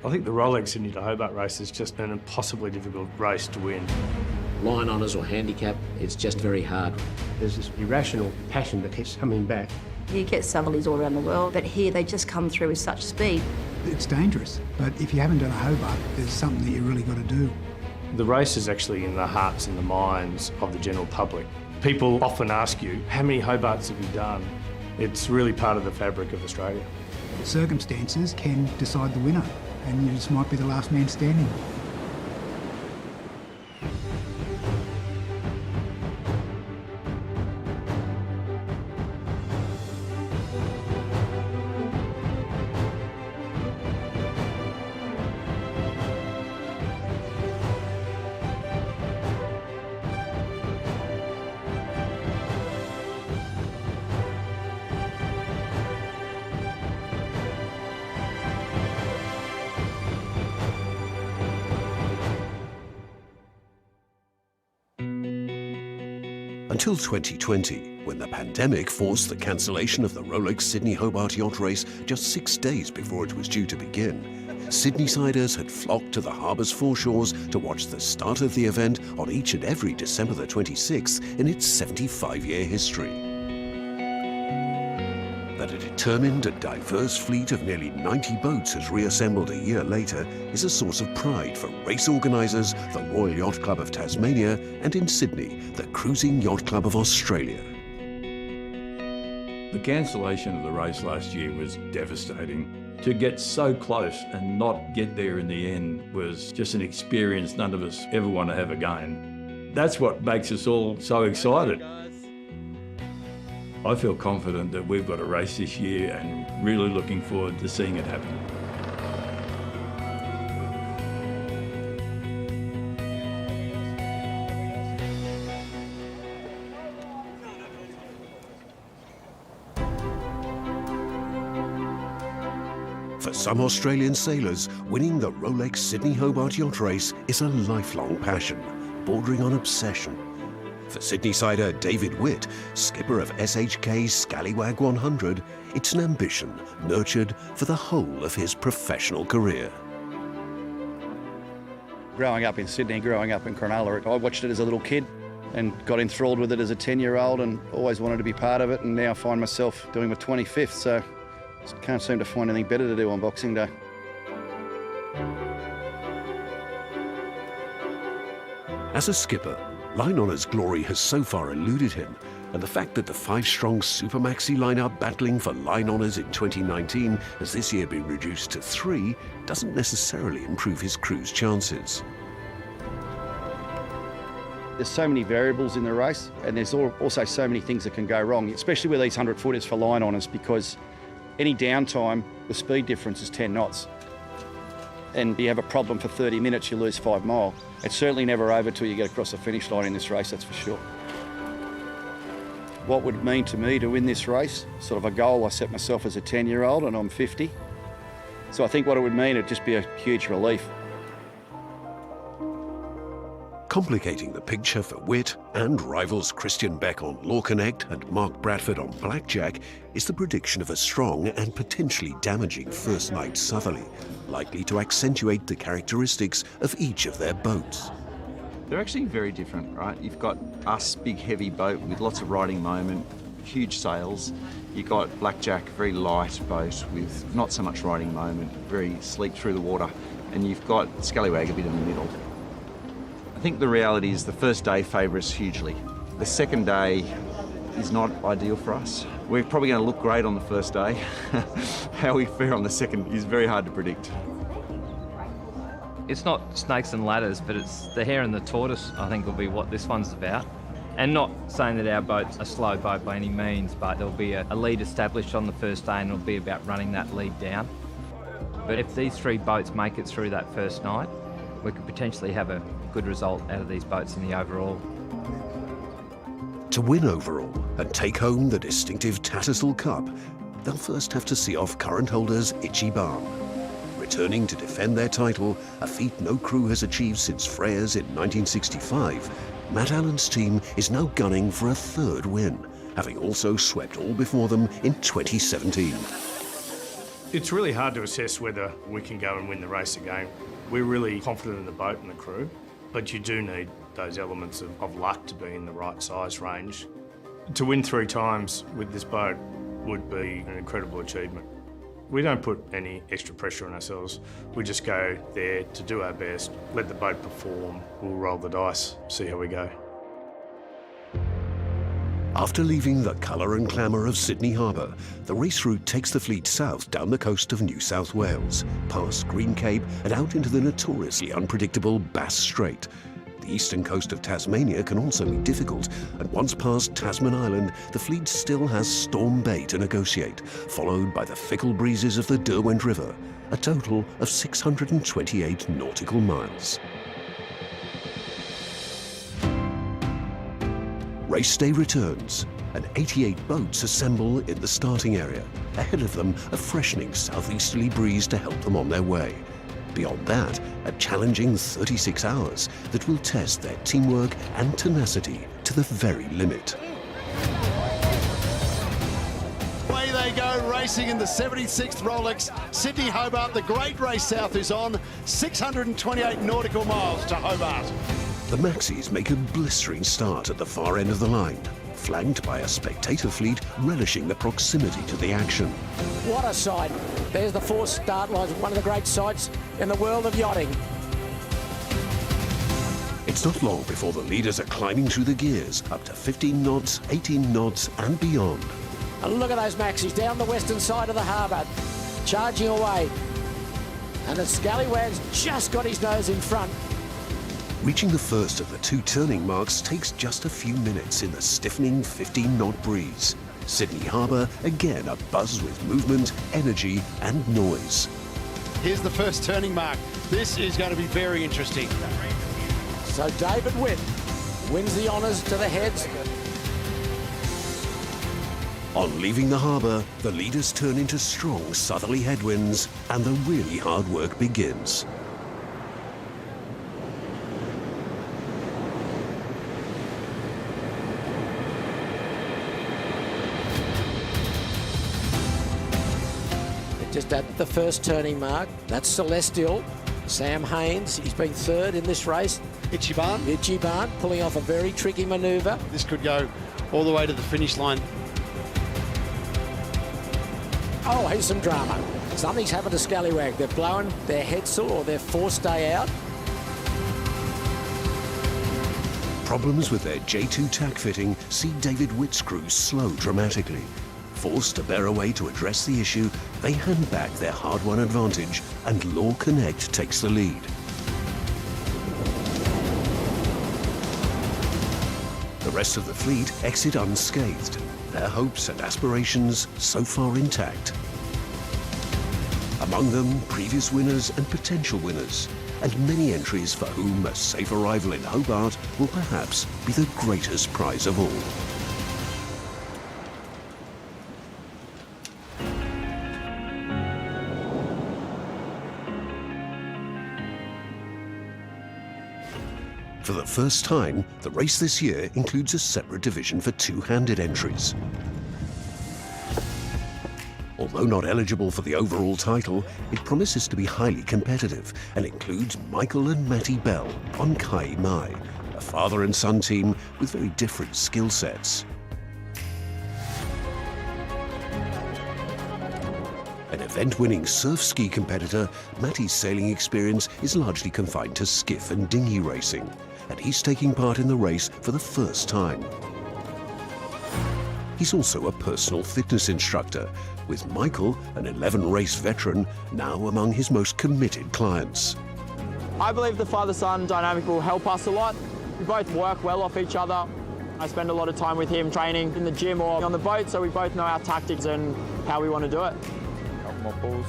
I think the Rolex Sydney to Hobart race is just an impossibly difficult race to win. Line honours or handicap, it's just very hard. There's this irrational passion that keeps coming back. You get Southerlies all around the world, but here they just come through with such speed. It's dangerous, but if you haven't done a Hobart, there's something that you really got to do. The race is actually in the hearts and the minds of the general public. People often ask you, how many Hobarts have you done? It's really part of the fabric of Australia. Circumstances can decide the winner, and you just might be the last man standing. Until 2020, when the pandemic forced the cancellation of the Rolex Sydney Hobart yacht race just 6 days before it was due to begin, Sydney-siders had flocked to the harbour's foreshores to watch the start of the event on each and every December the 26th in its 75-year history. That a determined and diverse fleet of nearly 90 boats has reassembled a year later is a source of pride for race organisers, the Royal Yacht Club of Tasmania, and in Sydney, the Cruising Yacht Club of Australia. The cancellation of the race last year was devastating. To get so close and not get there in the end was just an experience none of us ever want to have again. That's what makes us all so excited. I feel confident that we've got a race this year and really looking forward to seeing it happen. For some Australian sailors, winning the Rolex Sydney Hobart yacht race is a lifelong passion, bordering on obsession. For Sydney-sider David Witt, skipper of SHK's Scallywag 100, it's an ambition nurtured for the whole of his professional career. Growing up in Sydney, growing up in Cronulla, I watched it as a little kid and got enthralled with it as a 10-year-old and always wanted to be part of it, and now I find myself doing my 25th, so just can't seem to find anything better to do on Boxing Day. As a skipper, line honours glory has so far eluded him, and the fact that the 5-strong Super Maxi lineup battling for line honours in 2019 has this year been reduced to 3 doesn't necessarily improve his crew's chances. There's so many variables in the race, and there's also so many things that can go wrong, especially with these 100-footers for line honours, because any downtime, the speed difference is 10 knots. And you have a problem for 30 minutes, you lose 5 mile. It's certainly never over till you get across the finish line in this race, that's for sure. What would it mean to me to win this race? Sort of a goal I set myself as a 10-year-old, and I'm 50. So I think what it would mean, it'd just be a huge relief. Complicating the picture for Witt and rivals Christian Beck on Law Connect and Mark Bradford on Blackjack is the prediction of a strong and potentially damaging first night southerly, likely to accentuate the characteristics of each of their boats. They're actually very different, right? You've got us, big heavy boat with lots of riding moment, huge sails. You've got Blackjack, very light boat with not so much riding moment, very sleek through the water. And you've got Scallywag a bit in the middle. I think the reality is the first day favour us hugely. The second day is not ideal for us. We're probably going to look great on the first day. How we fare on the second is very hard to predict. It's not snakes and ladders, but it's the hare and the tortoise, I think, will be what this one's about. And not saying that our boat's a slow boat by any means, but there'll be a lead established on the first day and it'll be about running that lead down. But if these 3 boats make it through that first night, we could potentially have a good result out of these boats in the overall. To win overall and take home the distinctive Tattersall Cup, they'll first have to see off current holders Itchy Barn. Returning to defend their title, a feat no crew has achieved since Freya's in 1965, Matt Allen's team is now gunning for a 3rd win, having also swept all before them in 2017. It's really hard to assess whether we can go and win the race again. We're really confident in the boat and the crew, but you do need those elements of luck to be in the right size range. To win 3 times with this boat would be an incredible achievement. We don't put any extra pressure on ourselves. We just go there to do our best, let the boat perform, we'll roll the dice, see how we go. After leaving the colour and glamour of Sydney Harbour, the race route takes the fleet south down the coast of New South Wales, past Green Cape and out into the notoriously unpredictable Bass Strait. The eastern coast of Tasmania can also be difficult, and once past Tasman Island, the fleet still has Storm Bay to negotiate, followed by the fickle breezes of the Derwent River, a total of 628 nautical miles. Race day returns, and 88 boats assemble in the starting area. Ahead of them, a freshening southeasterly breeze to help them on their way. Beyond that, a challenging 36 hours that will test their teamwork and tenacity to the very limit. Away they go, racing in the 76th Rolex. Sydney Hobart, the great race south is on. 628 nautical miles to Hobart. The Maxis make a blistering start at the far end of the line, flanked by a spectator fleet relishing the proximity to the action. What a sight. There's the 4 start lines, one of the great sights in the world of yachting. It's not long before the leaders are climbing through the gears, up to 15 knots, 18 knots and beyond. And look at those Maxis down the western side of the harbour, charging away. And the Scallywag's just got his nose in front. Reaching the first of the 2 turning marks takes just a few minutes in the stiffening 15-knot breeze. Sydney Harbour again abuzz with movement, energy and noise. Here's the first turning mark. This is going to be very interesting. So David Witt wins the honours to the heads. On leaving the harbour, the leaders turn into strong southerly headwinds and the really hard work begins. Just at the first turning mark, that's Celestial. Sam Haynes, he's been 3rd in this race. Itchy Barn. Itchy Barn, pulling off a very tricky manoeuvre. This could go all the way to the finish line. Oh, here's some drama. Something's happened to Scallywag. They've blown their headsail or their forestay out. Problems with their J2 tack fitting see David Witt's crew slow dramatically. Forced to bear away to address the issue, they hand back their hard-won advantage and Law Connect takes the lead. The rest of the fleet exit unscathed, their hopes and aspirations so far intact. Among them, previous winners and potential winners, and many entries for whom a safe arrival in Hobart will perhaps be the greatest prize of all. For the first time, the race this year includes a separate division for two-handed entries. Although not eligible for the overall title, it promises to be highly competitive and includes Michael and Matty Bell on Kai Mai, a father and son team with very different skill sets. An event-winning surf ski competitor, Matty's sailing experience is largely confined to skiff and dinghy racing, and he's taking part in the race for the first time. He's also a personal fitness instructor, with Michael, an 11-race veteran, now among his most committed clients. I believe the father-son dynamic will help us a lot. We both work well off each other. I spend a lot of time with him training in the gym or on the boat, so we both know our tactics and how we want to do it. Couple more pulls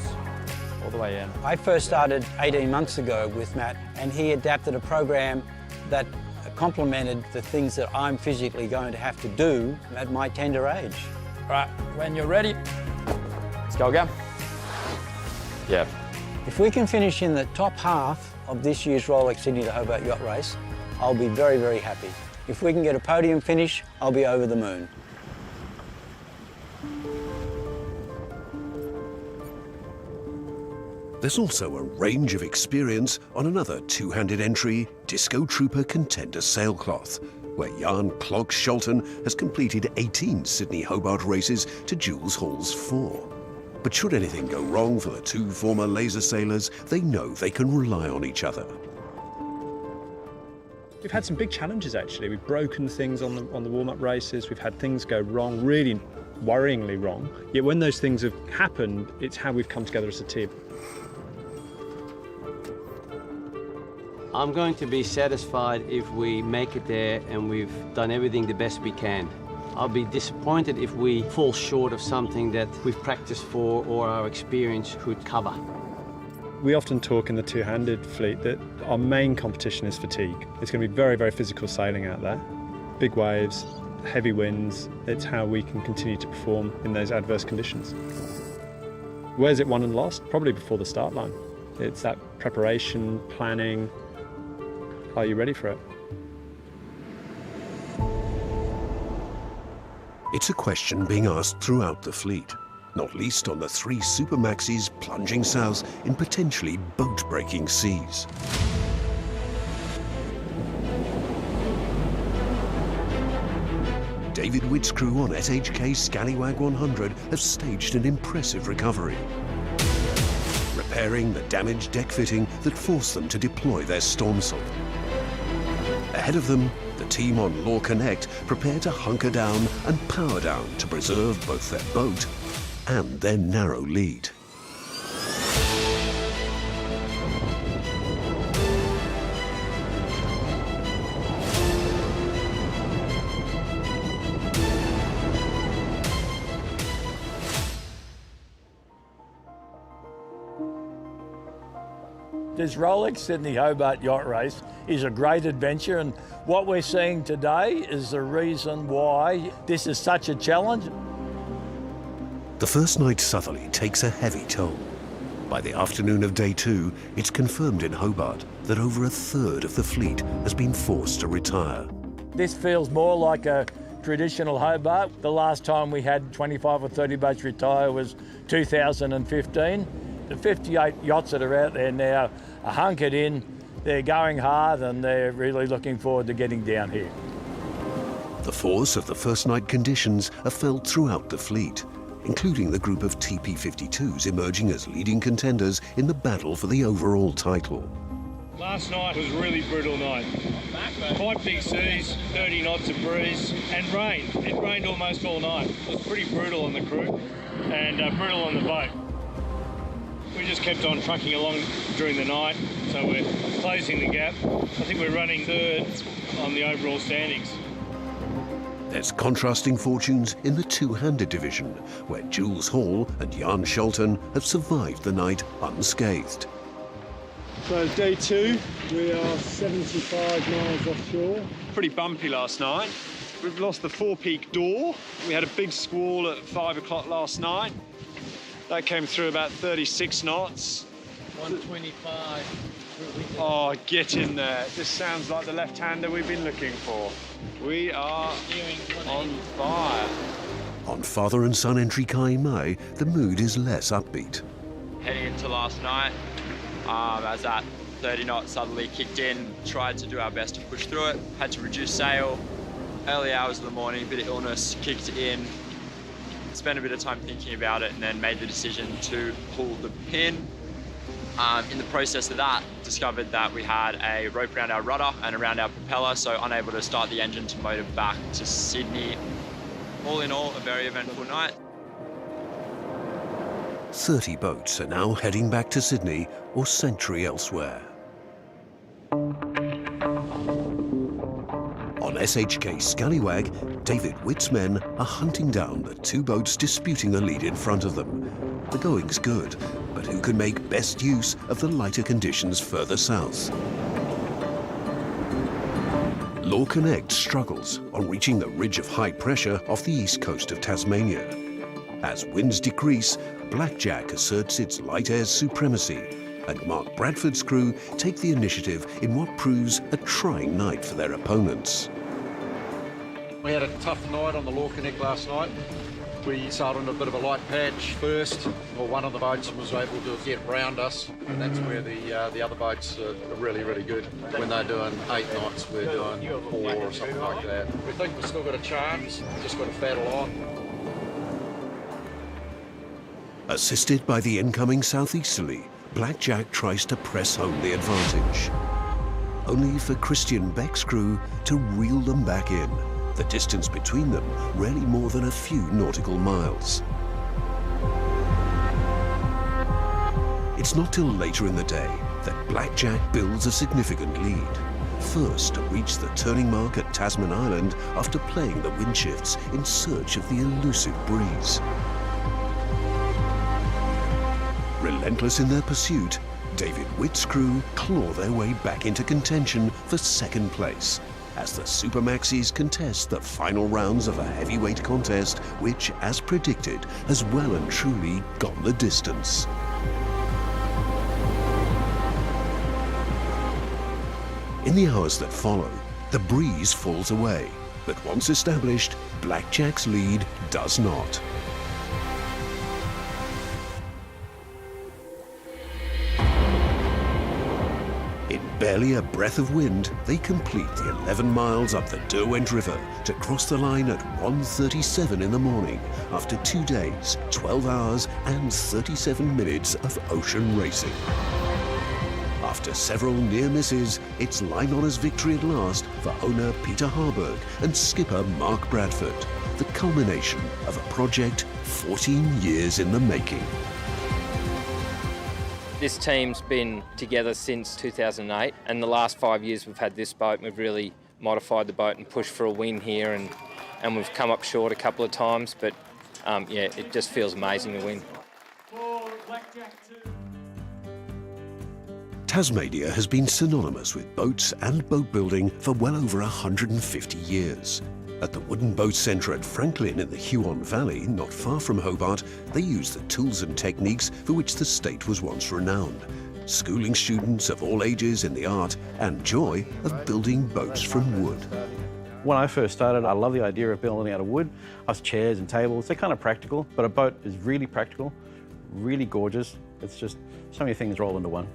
all the way in. I first started 18 months ago with Matt, and he adapted a program that complemented the things that I'm physically going to have to do at my tender age. All right, when you're ready, let's go again. Yeah. If we can finish in the top half of this year's Rolex Sydney to Hobart Yacht Race, I'll be very, very happy. If we can get a podium finish, I'll be over the moon. There's also a range of experience on another two-handed entry, Disco Trooper Contender Sailcloth, where Jan Clog Scholten has completed 18 Sydney Hobart races to Jules Hall's 4. But should anything go wrong for the two former laser sailors, they know they can rely on each other. We've had some big challenges actually. We've broken things on the warm-up races. We've had things go wrong, really worryingly wrong. Yet when those things have happened, it's how we've come together as a team. I'm going to be satisfied if we make it there and we've done everything the best we can. I'll be disappointed if we fall short of something that we've practiced for or our experience could cover. We often talk in the two-handed fleet that our main competition is fatigue. It's going to be very, very physical sailing out there. Big waves, heavy winds. It's how we can continue to perform in those adverse conditions. Where's it won and lost? Probably before the start line. It's that preparation, planning. Are you ready for it? It's a question being asked throughout the fleet, not least on the 3 Supermaxis plunging south in potentially boat-breaking seas. David Witt's crew on SHK Scallywag 100 have staged an impressive recovery, repairing the damaged deck fitting that forced them to deploy their Stormsail. Ahead of them, the team on Law Connect prepare to hunker down and power down to preserve both their boat and their narrow lead. This Rolex Sydney Hobart yacht race is a great adventure, and what we're seeing today is the reason why this is such a challenge. The first night southerly takes a heavy toll. By the afternoon of day 2, it's confirmed in Hobart that over a third of the fleet has been forced to retire. This feels more like a traditional Hobart. The last time we had 25 or 30 boats retire was 2015. The 58 yachts that are out there now are hunkered in, they're going hard, and they're really looking forward to getting down here. The force of the first night conditions are felt throughout the fleet, including the group of TP52s emerging as leading contenders in the battle for the overall title. Last night was a really brutal night. Quite big seas, 30 knots of breeze, and rain. It rained almost all night. It was pretty brutal on the crew and brutal on the boat. We just kept on trucking along during the night, so we're closing the gap. I think we're running third on the overall standings. There's contrasting fortunes in the two-handed division, where Jules Hall and Jan Scholten have survived the night unscathed. So day 2, we are 75 miles offshore. Pretty bumpy last night. We've lost the forepeak door. We had a big squall at 5 o'clock last night. That came through about 36 knots. 125. Oh, get in there. This sounds like the left-hander we've been looking for. We are on fire. On father and son entry Kai Mai, the mood is less upbeat. Heading into last night, as that 30 knots suddenly kicked in, tried to do our best to push through it, had to reduce sail. Early hours of the morning, a bit of illness kicked in. Spent a bit of time thinking about it and then made the decision to pull the pin. In the process of that, discovered that we had a rope around our rudder and around our propeller, so unable to start the engine to motor back to Sydney. All in all, a very eventful night. 30 boats are now heading back to Sydney or sanctuary elsewhere. On SHK Scallywag, David Witt's men are hunting down the 2 boats disputing a lead in front of them. The going's good, but who can make best use of the lighter conditions further south? Law Connect struggles on reaching the ridge of high pressure off the east coast of Tasmania. As winds decrease, Blackjack asserts its light air's supremacy, and Mark Bradford's crew take the initiative in what proves a trying night for their opponents. We had a tough night on the Law Connect last night. We sailed on a bit of a light patch first. Well, one of the boats was able to get round us, and that's where the other boats are really, really good. When they're doing 8 knots, we're doing 4 or something like that. We think we've still got a chance, just got to battle on. Assisted by the incoming southeasterly, Blackjack tries to press home the advantage. Only for Christian Beck's crew to reel them back in. The distance between them rarely more than a few nautical miles. It's not till later in the day that Blackjack builds a significant lead. First to reach the turning mark at Tasman Island after playing the wind shifts in search of the elusive breeze. Relentless in their pursuit, David Witt's crew claw their way back into contention for second place as the Super Maxis contest the final rounds of a heavyweight contest which, as predicted, has well and truly gone the distance. In the hours that follow, the breeze falls away, but once established, Blackjack's lead does not. In barely a breath of wind, they complete the 11 miles up the Derwent River to cross the line at 1:37 in the morning after 2 days, 12 hours and 37 minutes of ocean racing. After several near misses, it's line honours victory at last for owner Peter Harburg and skipper Mark Bradford, the culmination of a project 14 years in the making. This team's been together since 2008, and the last 5 years we've had this boat and we've really modified the boat and pushed for a win here, and we've come up short a couple of times, but yeah, it just feels amazing to win. Tasmania has been synonymous with boats and boat building for well over 150 years. At the Wooden Boat Centre at Franklin in the Huon Valley, not far from Hobart, they use the tools and techniques for which the state was once renowned, schooling students of all ages in the art and joy of building boats from wood. When I first started, I loved the idea of building out of wood. Us chairs and tables, they're kind of practical, but a boat is really practical, really gorgeous. It's just so many things roll into one.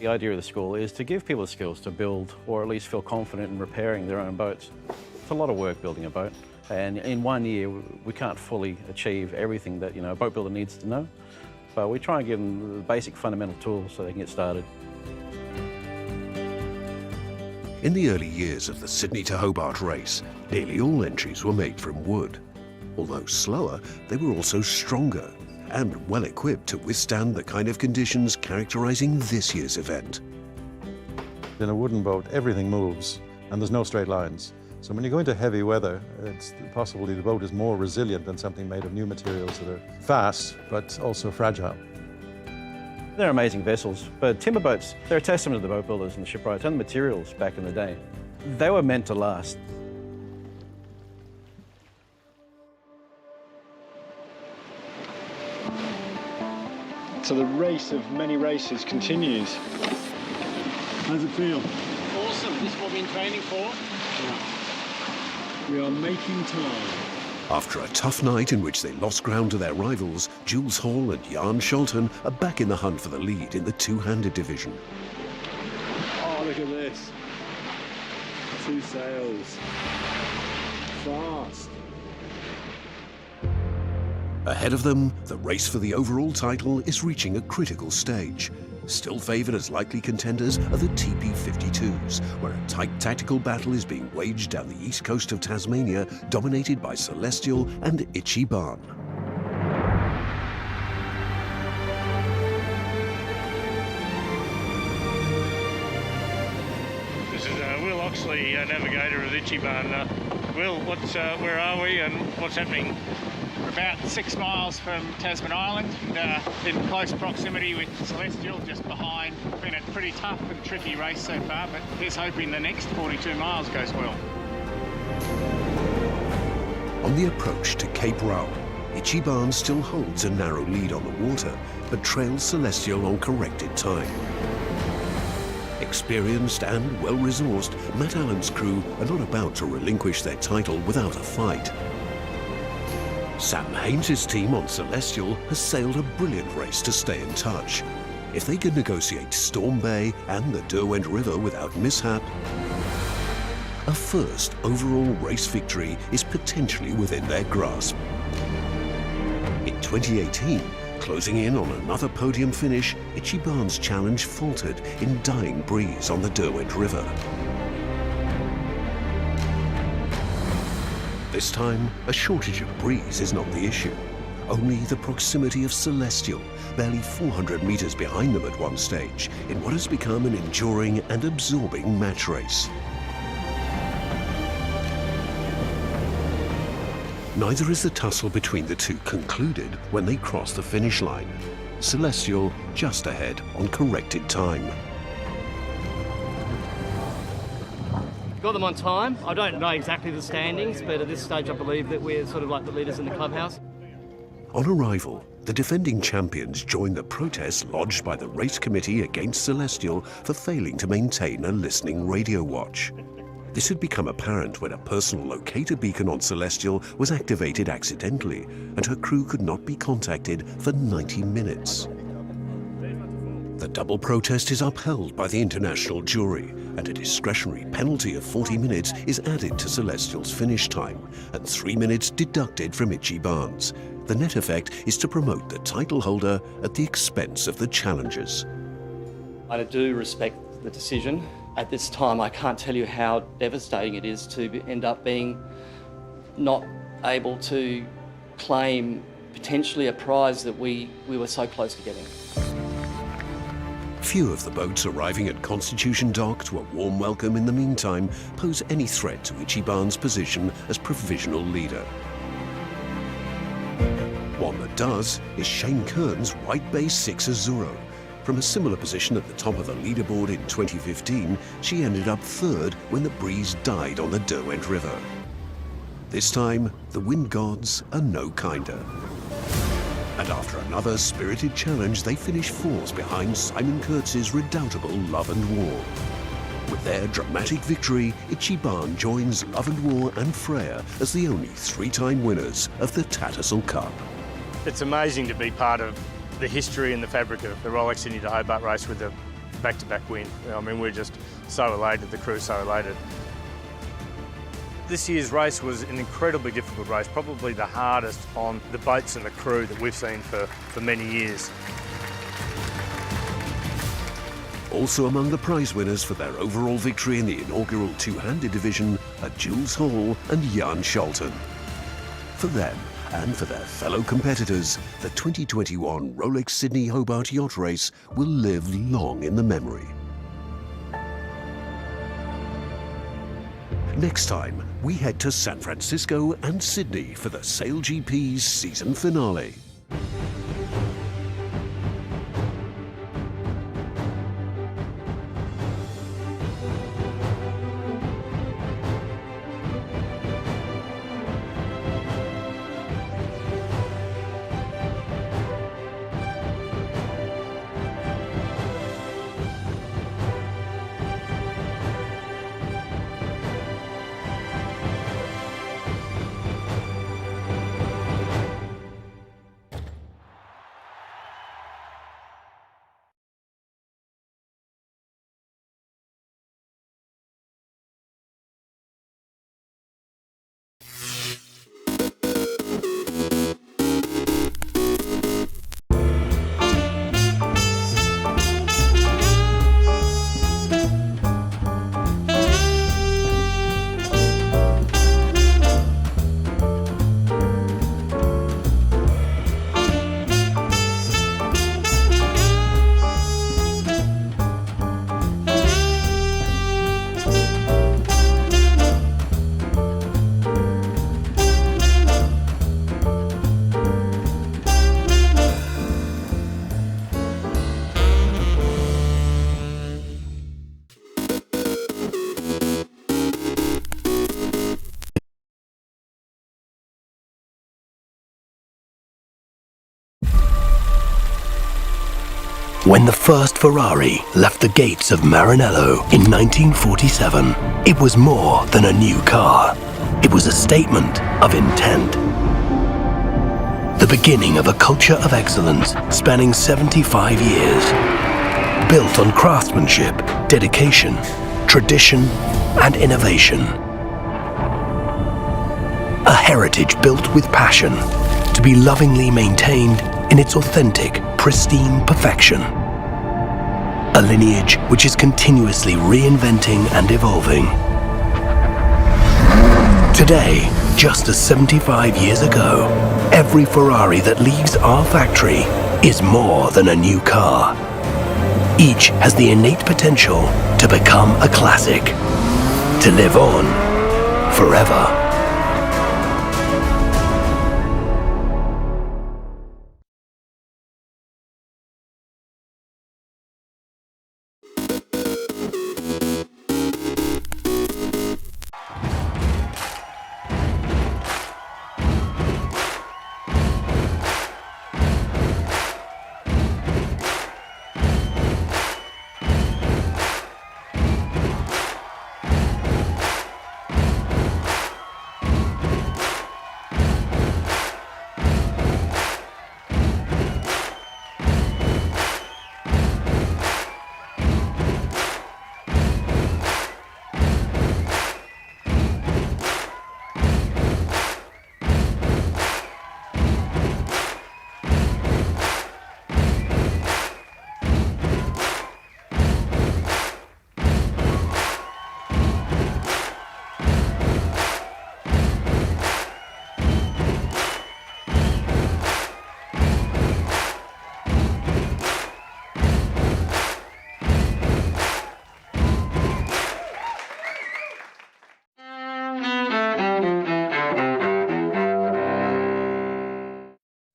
The idea of the school is to give people the skills to build or at least feel confident in repairing their own boats. It's a lot of work building a boat, and in 1 year we can't fully achieve everything that a boat builder needs to know, but we try and give them the basic fundamental tools so they can get started. In the early years of the Sydney to Hobart race, nearly all entries were made from wood. Although slower, they were also stronger and well equipped to withstand the kind of conditions characterising this year's event. In a wooden boat, everything moves and there's no straight lines. So when you go into heavy weather, it's possibly the boat is more resilient than something made of new materials that are fast but also fragile. They're amazing vessels, but timber boats, they're a testament to the boat builders and the shipwrights and the materials back in the day. They were meant to last. So the race of many races continues. How's it feel? Awesome. This is what we've been training for. We are making time. After a tough night in which they lost ground to their rivals, Jules Hall and Jan Scholten are back in the hunt for the lead in the two-handed division. Oh, look at this. 2 sails. Fast. Ahead of them, the race for the overall title is reaching a critical stage. Still favoured as likely contenders are the TP52s, where a tight tactical battle is being waged down the east coast of Tasmania, dominated by Celestial and Itchy Barn. This is Will Oxley, navigator of Itchy Barn. Will, where are we and what's happening? We're about 6 miles from Tasman Island, in close proximity with Celestial, just behind. It's been a pretty tough and tricky race so far, but here's hoping the next 42 miles goes well. On the approach to Cape Row, Itchy Barn still holds a narrow lead on the water, but trails Celestial on corrected time. Experienced and well-resourced, Matt Allen's crew are not about to relinquish their title without a fight. Sam Haynes' team on Celestial has sailed a brilliant race to stay in touch. If they can negotiate Storm Bay and the Derwent River without mishap, a first overall race victory is potentially within their grasp. In 2018, closing in on another podium finish, Ichiban's challenge faltered in dying breeze on the Derwent River. This time, a shortage of breeze is not the issue. Only the proximity of Celestial, barely 400 metres behind them at one stage, in what has become an enduring and absorbing match race. Neither is the tussle between the two concluded when they cross the finish line. Celestial just ahead on corrected time. Got them on time. I don't know exactly the standings, but at this stage I believe that we're sort of like the leaders in the clubhouse. On arrival, the defending champions joined the protest lodged by the race committee against Celestial for failing to maintain a listening radio watch. This had become apparent when a personal locator beacon on Celestial was activated accidentally, and her crew could not be contacted for 90 minutes. The double protest is upheld by the international jury, and a discretionary penalty of 40 minutes is added to Celestial's finish time, and 3 minutes deducted from Ichiban's. The net effect is to promote the title holder at the expense of the challengers. I do respect the decision. At this time, I can't tell you how devastating it is to end up being not able to claim potentially a prize that we were so close to getting. Few of the boats arriving at Constitution Dock to a warm welcome in the meantime pose any threat to Ichiban's position as provisional leader. One that does is Shane Kern's JBay 6 Azuro. From a similar position at the top of the leaderboard in 2015, she ended up third when the breeze died on the Derwent River. This time, the wind gods are no kinder. And after another spirited challenge, they finish fourth behind Simon Kurtz's redoubtable Love and War. With their dramatic victory, Ichiban joins Love and War and Freya as the only three-time winners of the Tattersall Cup. It's amazing to be part of the history and the fabric of the Rolex Sydney to Hobart race with a back-to-back win. I mean, we're just so elated, the crew's so elated. This year's race was an incredibly difficult race, probably the hardest on the boats and the crew that we've seen for many years. Also among the prize winners for their overall victory in the inaugural two-handed division are Jules Hall and Jan Scholten. For them, and for their fellow competitors, the 2021 Rolex Sydney Hobart Yacht Race will live long in the memory. Next time, we head to San Francisco and Sydney for the SailGP's season finale. When the first Ferrari left the gates of Maranello in 1947, it was more than a new car. It was a statement of intent. The beginning of a culture of excellence spanning 75 years. Built on craftsmanship, dedication, tradition, and innovation. A heritage built with passion to be lovingly maintained in its authentic, pristine perfection. A lineage which is continuously reinventing and evolving. Today, just as 75 years ago, every Ferrari that leaves our factory is more than a new car. Each has the innate potential to become a classic, to live on forever.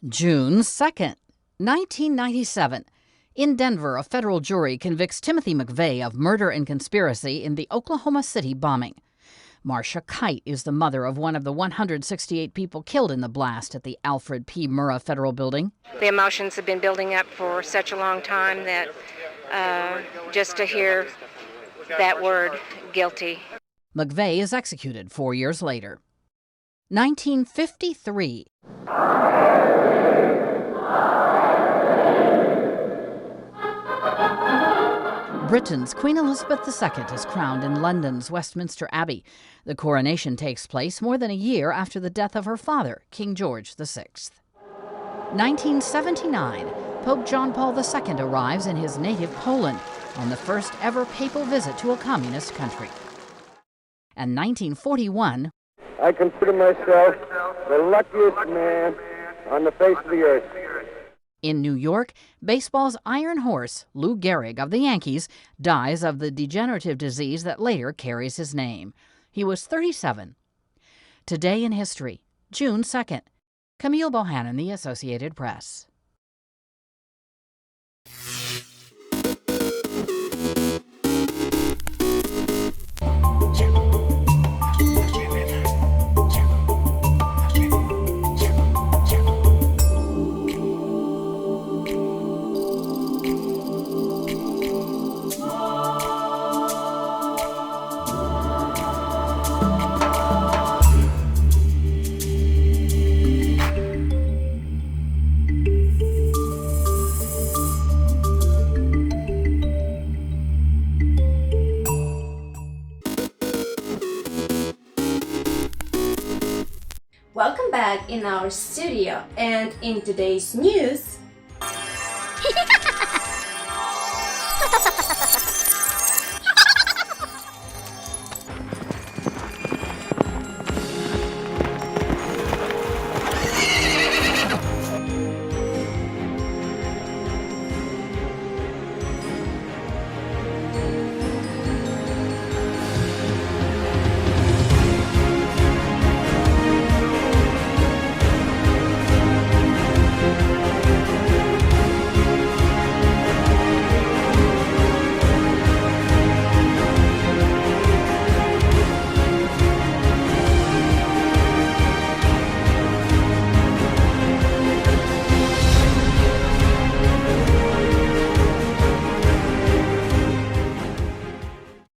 June 2nd, 1997. In Denver, a federal jury convicts Timothy McVeigh of murder and conspiracy in the Oklahoma City bombing. Marcia Kite is the mother of one of the 168 people killed in the blast at the Alfred P. Murrah Federal Building. The emotions have been building up for such a long time that just to hear that word, guilty. McVeigh is executed 4 years later. 1953. Britain's Queen Elizabeth II is crowned in London's Westminster Abbey. The coronation takes place more than a year after the death of her father, King George VI. 1979, Pope John Paul II arrives in his native Poland on the first ever papal visit to a communist country. And 1941, I consider myself the luckiest man on the face of the earth. In New York, baseball's iron horse, Lou Gehrig of the Yankees, dies of the degenerative disease that later carries his name. He was 37. Today in history, June 2nd. Camille Bohannon, The Associated Press. Welcome back in our studio, and in today's news,